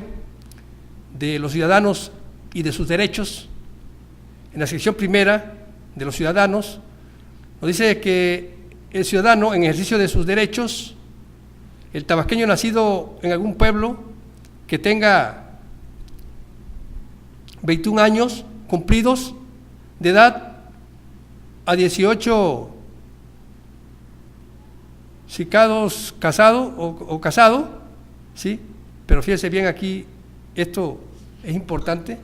de los ciudadanos y de sus derechos, en la sección primera de los ciudadanos, nos dice que el ciudadano, en ejercicio de sus derechos, el tabasqueño nacido en algún pueblo que tenga 21 años cumplidos de edad a 18 si casado o casado, ¿sí? Pero fíjense bien aquí, esto es importante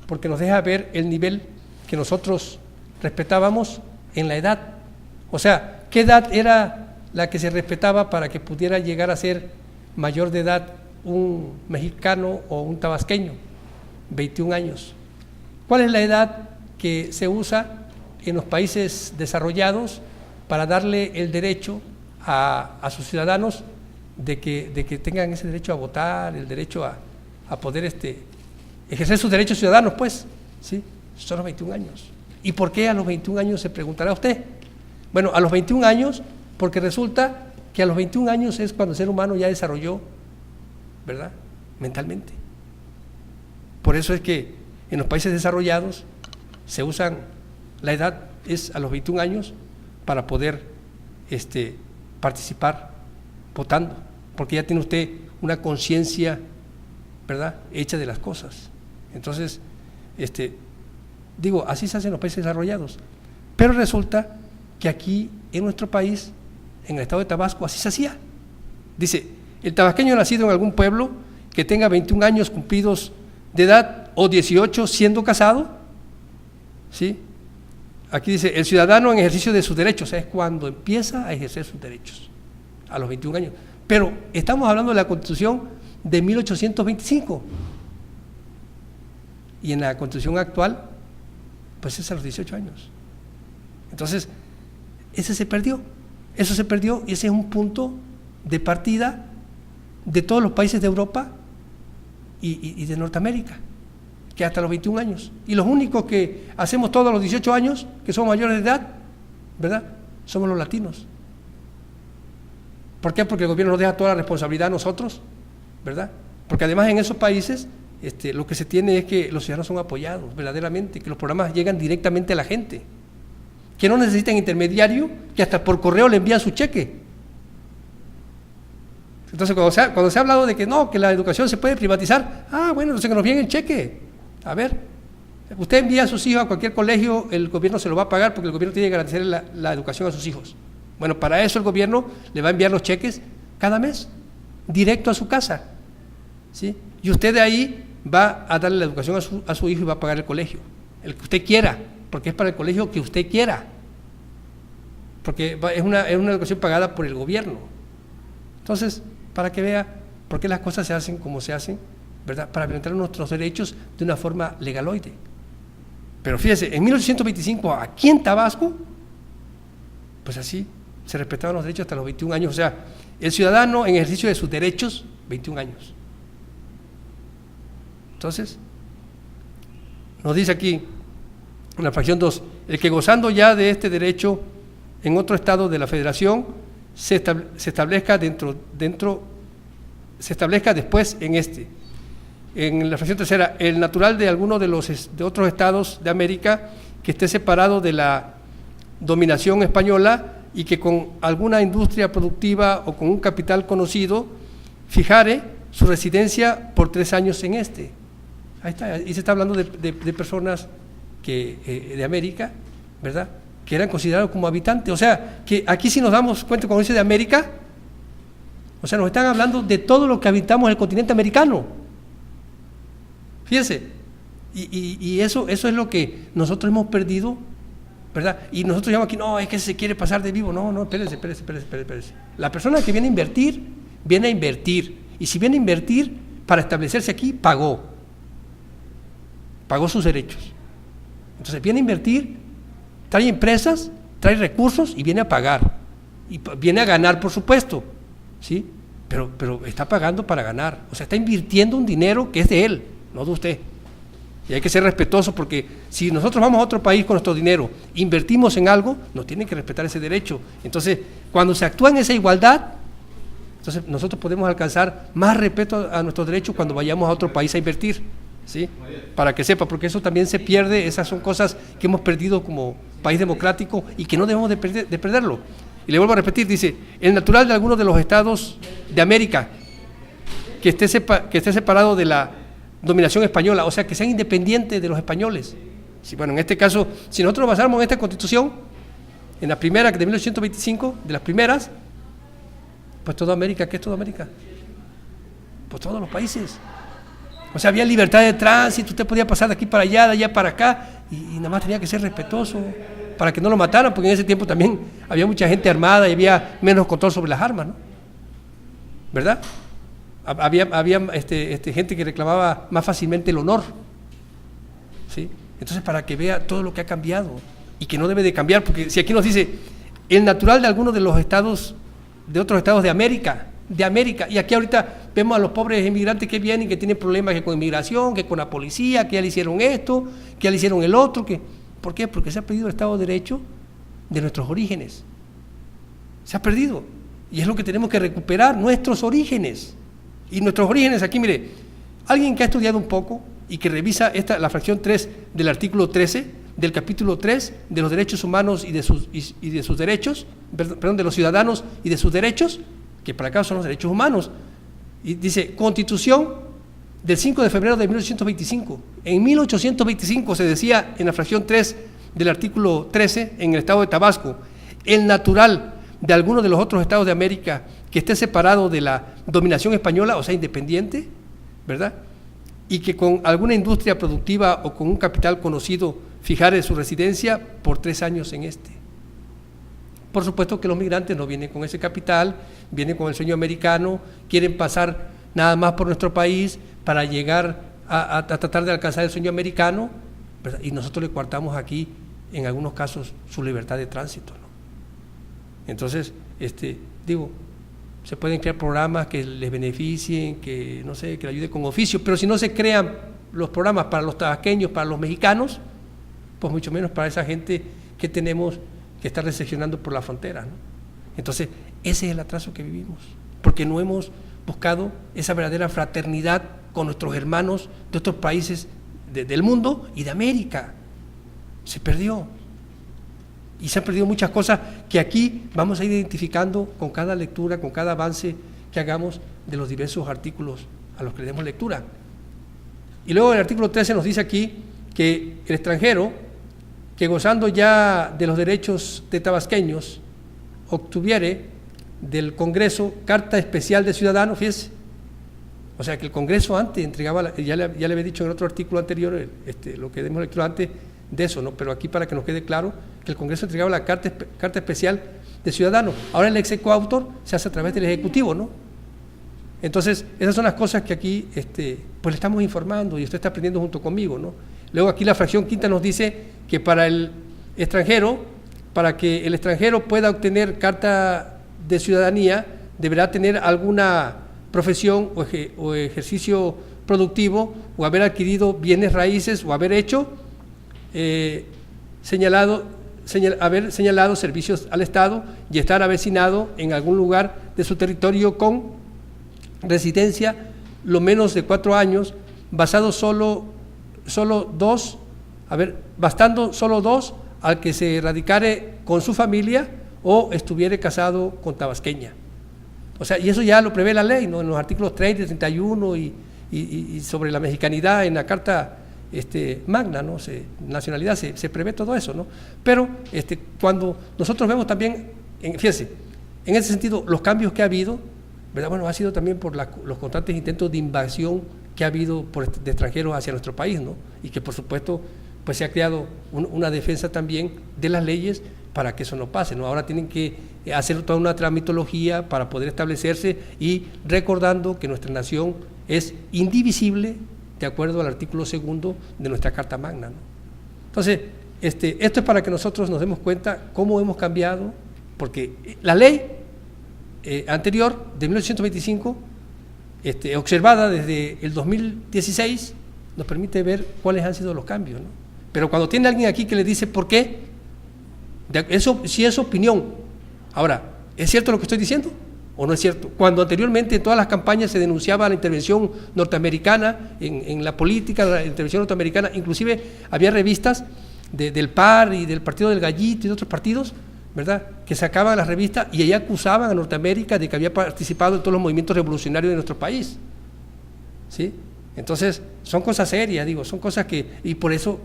porque nos deja ver el nivel que nosotros respetábamos en la edad. O sea, ¿qué edad era la que se respetaba para que pudiera llegar a ser mayor de edad un mexicano o un tabasqueño? 21 años. ¿Cuál es la edad que se usa en los países desarrollados para darle el derecho a sus ciudadanos de que tengan ese derecho a votar, el derecho a poder ejercer sus derechos ciudadanos, pues? ¿Sí? Son los 21 años. ¿Y por qué a los 21 años, se preguntará usted? Bueno, a los 21 años, porque resulta que a los 21 años es cuando el ser humano ya desarrolló, ¿verdad?, mentalmente. Por eso es que en los países desarrollados se usan, la edad es a los 21 años para poder participar votando, porque ya tiene usted una conciencia, ¿verdad?, hecha de las cosas. Entonces, así se hace en los países desarrollados. Pero resulta que aquí en nuestro país, en el estado de Tabasco, así se hacía. Dice, el tabasqueño nacido en algún pueblo que tenga 21 años cumplidos de edad o 18 siendo casado, ¿sí? Aquí dice, el ciudadano en ejercicio de sus derechos, es cuando empieza a ejercer sus derechos, a los 21 años. Pero estamos hablando de la Constitución de 1825. Y en la Constitución actual, pues es a los 18 años. Entonces, eso se perdió y ese es un punto de partida de todos los países de Europa y de Norteamérica, que hasta los 21 años. Y los únicos que hacemos todos los 18 años, que somos mayores de edad, ¿verdad?, somos los latinos. ¿Por qué? Porque el gobierno nos deja toda la responsabilidad a nosotros, ¿verdad? Porque además en esos países lo que se tiene es que los ciudadanos son apoyados verdaderamente, que los programas llegan directamente a la gente, que no necesitan intermediario, que hasta por correo le envían su cheque. Entonces cuando se ha hablado de que no, que la educación se puede privatizar, bueno, entonces que nos viene el cheque. A ver, usted envía a sus hijos a cualquier colegio, el gobierno se lo va a pagar porque el gobierno tiene que garantizar la educación a sus hijos. Bueno, para eso el gobierno le va a enviar los cheques cada mes, directo a su casa, ¿sí? Y usted de ahí va a darle la educación a su hijo y va a pagar el colegio, el que usted quiera, porque es para el colegio que usted quiera, porque es una educación pagada por el gobierno. Entonces, para que vea por qué las cosas se hacen como se hacen, ¿verdad?, para violentar nuestros derechos de una forma legaloide. Pero fíjese, en 1825, aquí en Tabasco, pues así se respetaban los derechos hasta los 21 años, o sea, el ciudadano en ejercicio de sus derechos, 21 años. Entonces, nos dice aquí, en la fracción 2, el que gozando ya de este derecho en otro estado de la federación, se establezca después en este. En la fracción tercera, el natural de alguno de otros estados de América que esté separado de la dominación española y que con alguna industria productiva o con un capital conocido fijare su residencia por 3 años en este. Ahí está, y se está hablando de personas de América, ¿verdad?, que eran considerados como habitantes. O sea, que aquí si nos damos cuenta cuando dice de América, o sea, nos están hablando de todo lo que habitamos el continente americano. Fíjense, y eso es lo que nosotros hemos perdido, ¿verdad? Y nosotros llamamos aquí, no, es que se quiere pasar de vivo. No, espérese. La persona que viene a invertir, y si viene a invertir para establecerse aquí, pagó sus derechos. Entonces viene a invertir, trae empresas, trae recursos y viene a pagar, y viene a ganar, por supuesto, ¿sí? Pero está pagando para ganar, o sea, está invirtiendo un dinero que es de él, no de usted. Y hay que ser respetuosos, porque si nosotros vamos a otro país con nuestro dinero, invertimos en algo, nos tienen que respetar ese derecho. Entonces, cuando se actúa en esa igualdad, entonces nosotros podemos alcanzar más respeto a nuestros derechos cuando vayamos a otro país a invertir, ¿sí? Para que sepa, porque eso también se pierde, esas son cosas que hemos perdido como país democrático y que no debemos de perderlo. Y le vuelvo a repetir, dice, el natural de algunos de los estados de América que esté separado de la dominación española, o sea, que sean independientes de los españoles. Sí, bueno, en este caso, si nosotros nos basamos en esta Constitución, en la primera, que de 1825, de las primeras, pues toda América, ¿qué es toda América? Pues todos los países. O sea, había libertad de tránsito, usted podía pasar de aquí para allá, de allá para acá, y nada más tenía que ser respetuoso para que no lo mataran, porque en ese tiempo también había mucha gente armada y había menos control sobre las armas, ¿no? ¿Verdad? Había gente que reclamaba más fácilmente el honor, ¿sí? Entonces, para que vea todo lo que ha cambiado y que no debe de cambiar, porque si aquí nos dice el natural de algunos de los estados, de otros estados de América, y aquí ahorita vemos a los pobres inmigrantes que vienen, que tienen problemas que con inmigración, que con la policía, que ya le hicieron esto, que ya le hicieron el otro, ¿por qué? Porque se ha perdido el Estado de Derecho de nuestros orígenes, se ha perdido, y es lo que tenemos que recuperar, nuestros orígenes. Y nuestros orígenes, aquí mire, alguien que ha estudiado un poco y que revisa la fracción 3 del artículo 13, del capítulo 3 de los derechos humanos y de sus derechos, perdón, de los ciudadanos y de sus derechos, que para acá son los derechos humanos, y dice, Constitución del 5 de febrero de 1825. En 1825 se decía en la fracción 3 del artículo 13, en el estado de Tabasco, el natural de alguno de los otros estados de América que esté separado de la dominación española, o sea, independiente, ¿verdad? Y que con alguna industria productiva o con un capital conocido fijare su residencia por 3 años en este. Por supuesto que los migrantes no vienen con ese capital, vienen con el sueño americano, quieren pasar nada más por nuestro país para llegar a tratar de alcanzar el sueño americano, ¿verdad? Y nosotros le coartamos aquí, en algunos casos, su libertad de tránsito, ¿no? Entonces, se pueden crear programas que les beneficien, que no sé, que le ayuden con oficio, pero si no se crean los programas para los tabasqueños, para los mexicanos, pues mucho menos para esa gente que tenemos que está recepcionando por la frontera, ¿no? Entonces, ese es el atraso que vivimos, porque no hemos buscado esa verdadera fraternidad con nuestros hermanos de otros países del mundo y de América. Se perdió. Y se han perdido muchas cosas que aquí vamos a ir identificando con cada lectura, con cada avance que hagamos de los diversos artículos a los que le demos lectura. Y luego el artículo 13 nos dice aquí que el extranjero, que gozando ya de los derechos de tabasqueños, obtuviere del Congreso carta especial de ciudadano, fíjese. O sea que el Congreso antes entregaba, ya le había dicho en otro artículo anterior, lo que demos lectura antes de eso, ¿no? Pero aquí para que nos quede claro que el Congreso entregaba la carta especial de ciudadano. Ahora el exequatur se hace a través del Ejecutivo, ¿no? Entonces, esas son las cosas que aquí pues le estamos informando y usted está aprendiendo junto conmigo, ¿no? Luego aquí la fracción quinta nos dice que para el extranjero, para que el extranjero pueda obtener carta de ciudadanía, deberá tener alguna profesión o ejercicio productivo, o haber adquirido bienes raíces, o haber hecho haber señalado servicios al Estado y estar avecinado en algún lugar de su territorio con residencia lo menos de 4 años, bastando solo 2 al que se radicare con su familia o estuviere casado con tabasqueña. O sea, y eso ya lo prevé la ley, ¿no? En los artículos 30 y 31 y sobre la mexicanidad en la Carta Magna, ¿no? Nacionalidad, se prevé todo eso, ¿no? Pero cuando nosotros vemos también, fíjense, en ese sentido, los cambios que ha habido, ¿verdad? Bueno, ha sido también por los constantes intentos de invasión que ha habido de extranjeros hacia nuestro país, ¿no? Y que por supuesto pues se ha creado una defensa también de las leyes para que eso no pase, ¿no? Ahora tienen que hacer toda una tramitología para poder establecerse, y recordando que nuestra nación es indivisible de acuerdo al artículo 2 de nuestra Carta Magna, ¿no? Entonces, esto es para que nosotros nos demos cuenta cómo hemos cambiado, porque la ley anterior, de 1825, observada desde el 2016, nos permite ver cuáles han sido los cambios, ¿no? Pero cuando tiene alguien aquí que le dice por qué, eso sí es opinión. Ahora, ¿es cierto lo que estoy diciendo o no es cierto? Cuando anteriormente en todas las campañas se denunciaba la intervención norteamericana en la política, la intervención norteamericana, inclusive había revistas del PAR y del Partido del Gallito y de otros partidos, ¿verdad?, que sacaban las revistas y ahí acusaban a Norteamérica de que había participado en todos los movimientos revolucionarios de nuestro país, ¿sí? Entonces, son cosas serias, digo, son cosas que, y por eso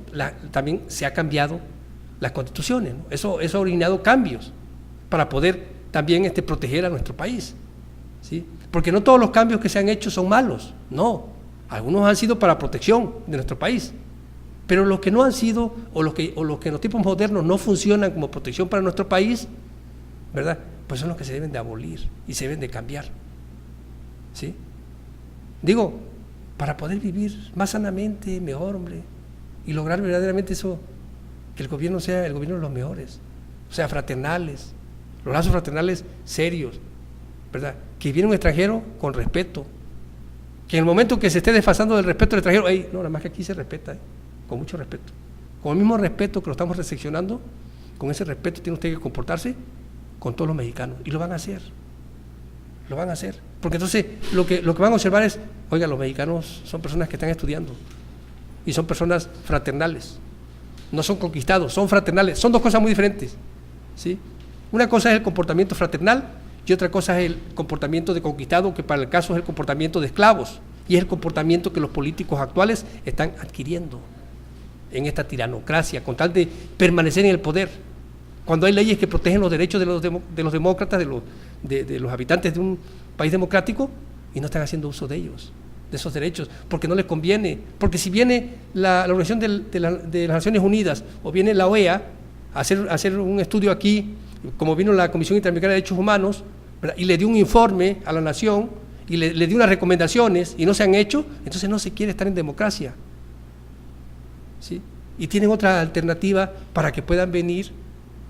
también se ha cambiado las constituciones, ¿no? Eso ha originado cambios para poder también proteger a nuestro país, ¿sí? Porque no todos los cambios que se han hecho son malos, no, algunos han sido para protección de nuestro país, pero los que no han sido, o los que en los tiempos modernos no funcionan como protección para nuestro país, ¿verdad?, pues son los que se deben de abolir y se deben de cambiar, ¿sí? Digo, para poder vivir más sanamente, mejor, hombre, y lograr verdaderamente eso, que el gobierno sea el gobierno de los mejores, o sea, fraternales, los lazos fraternales serios, ¿verdad?, que viene un extranjero con respeto, que en el momento que se esté desfasando del respeto del extranjero, no, nada más que aquí se respeta, con mucho respeto, con el mismo respeto que lo estamos recepcionando, con ese respeto tiene usted que comportarse con todos los mexicanos, y lo van a hacer, porque entonces lo que van a observar es, oiga, los mexicanos son personas que están estudiando, y son personas fraternales, no son conquistados, son fraternales, son dos cosas muy diferentes, ¿sí? Una cosa es el comportamiento fraternal, y otra cosa es el comportamiento de conquistado, que para el caso es el comportamiento de esclavos, y es el comportamiento que los políticos actuales están adquiriendo en esta tiranocracia, con tal de permanecer en el poder, cuando hay leyes que protegen los derechos de los demócratas, de los habitantes de un país democrático, y no están haciendo uso de ellos, de esos derechos, porque no les conviene, porque si viene la Organización de las Naciones Unidas, o viene la OEA a hacer un estudio aquí, como vino la Comisión Interamericana de Derechos Humanos, ¿verdad?, y le dio un informe a la nación, y le dio unas recomendaciones, y no se han hecho, entonces no se quiere estar en democracia, ¿sí? Y tienen otra alternativa para que puedan venir,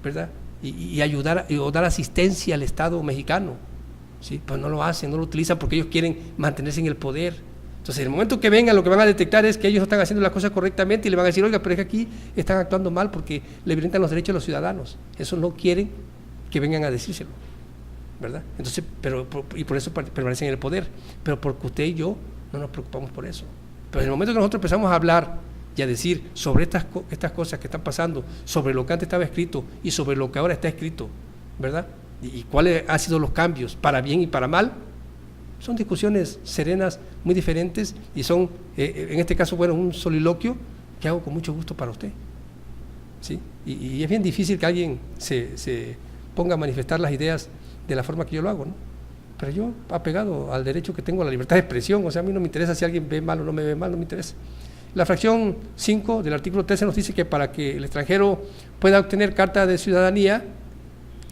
¿verdad?, y ayudar o dar asistencia al Estado mexicano, ¿sí? Pues no lo hacen, no lo utilizan porque ellos quieren mantenerse en el poder. Entonces, en el momento que vengan, lo que van a detectar es que ellos no están haciendo las cosas correctamente y le van a decir, oiga, pero es que aquí están actuando mal porque le violentan los derechos a los ciudadanos. Eso no quieren que vengan a decírselo, ¿verdad? Entonces, y por eso permanecen en el poder, pero porque usted y yo no nos preocupamos por eso. Pero en el momento que nosotros empezamos a hablar y a decir sobre estas cosas que están pasando, sobre lo que antes estaba escrito y sobre lo que ahora está escrito, ¿verdad?, y cuáles han sido los cambios para bien y para mal, son discusiones serenas, muy diferentes, y son, en este caso, bueno, un soliloquio que hago con mucho gusto para usted, ¿sí? Y es bien difícil que alguien se ponga a manifestar las ideas de la forma que yo lo hago, ¿no? Pero yo, apegado al derecho que tengo a la libertad de expresión, o sea, a mí no me interesa si alguien ve mal o no me ve mal, no me interesa. La fracción 5 del artículo 13 nos dice que para que el extranjero pueda obtener carta de ciudadanía,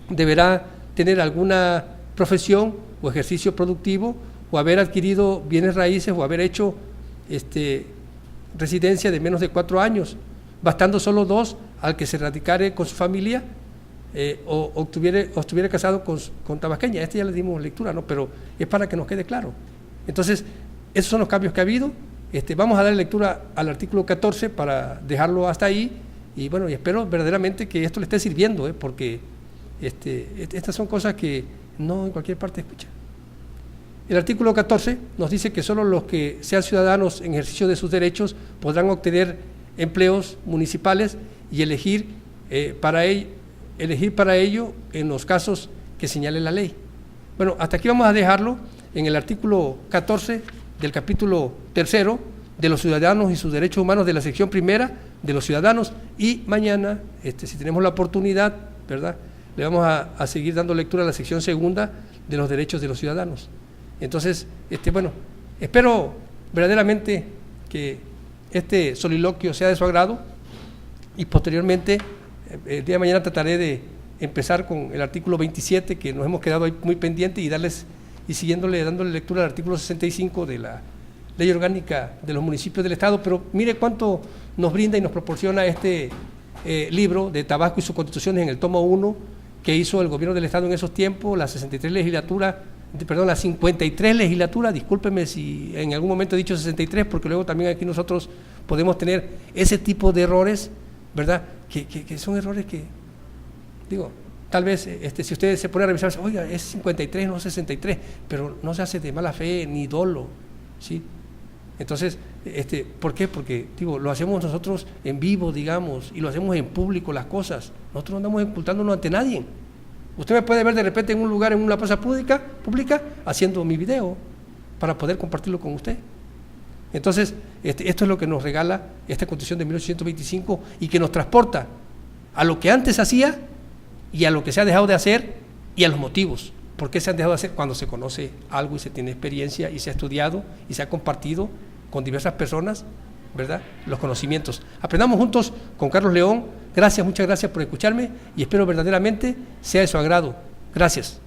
deberá tener alguna profesión o ejercicio productivo, o haber adquirido bienes raíces, o haber hecho residencia de menos de 4 años, bastando solo 2 al que se radicare con su familia, o estuviera casado con tabasqueña. Ya le dimos lectura, ¿no?, pero es para que nos quede claro. Entonces, esos son los cambios que ha habido. Vamos a dar lectura al artículo 14 para dejarlo hasta ahí, y bueno, y espero verdaderamente que esto le esté sirviendo, porque estas son cosas que no en cualquier parte escuchan. El artículo 14 nos dice que solo los que sean ciudadanos en ejercicio de sus derechos podrán obtener empleos municipales y elegir para ello en los casos que señale la ley. Bueno, hasta aquí vamos a dejarlo en el artículo 14 del capítulo 3 de los ciudadanos y sus derechos humanos, de la sección primera de los ciudadanos, y mañana, si tenemos la oportunidad, ¿verdad?, le vamos a seguir dando lectura a la sección segunda de los derechos de los ciudadanos. Entonces, bueno, espero verdaderamente que este soliloquio sea de su agrado, y posteriormente, el día de mañana trataré de empezar con el artículo 27, que nos hemos quedado ahí muy pendiente, y dándole lectura al artículo 65 de la Ley Orgánica de los Municipios del Estado. Pero mire cuánto nos brinda y nos proporciona este libro de Tabasco y sus constituciones en el tomo 1, que hizo el gobierno del Estado en esos tiempos, la 63 legislatura, perdón, la 53 legislatura, discúlpeme si en algún momento he dicho 63, porque luego también aquí nosotros podemos tener ese tipo de errores, ¿verdad? Que son errores que, digo, tal vez si usted se pone a revisar, oiga, es 53, no 63, pero no se hace de mala fe ni dolo, ¿sí? Entonces, ¿por qué? Porque, digo, lo hacemos nosotros en vivo, digamos, y lo hacemos en público las cosas. Nosotros no andamos ocultándonos ante nadie. Usted me puede ver de repente en un lugar, en una plaza pública, haciendo mi video para poder compartirlo con usted. Entonces, esto es lo que nos regala esta Constitución de 1825 y que nos transporta a lo que antes hacía y a lo que se ha dejado de hacer y a los motivos. ¿Por qué se han dejado de hacer? Cuando se conoce algo y se tiene experiencia y se ha estudiado y se ha compartido con diversas personas, ¿verdad?, los conocimientos. Aprendamos juntos con Carlos León. Gracias, muchas gracias por escucharme y espero verdaderamente sea de su agrado. Gracias.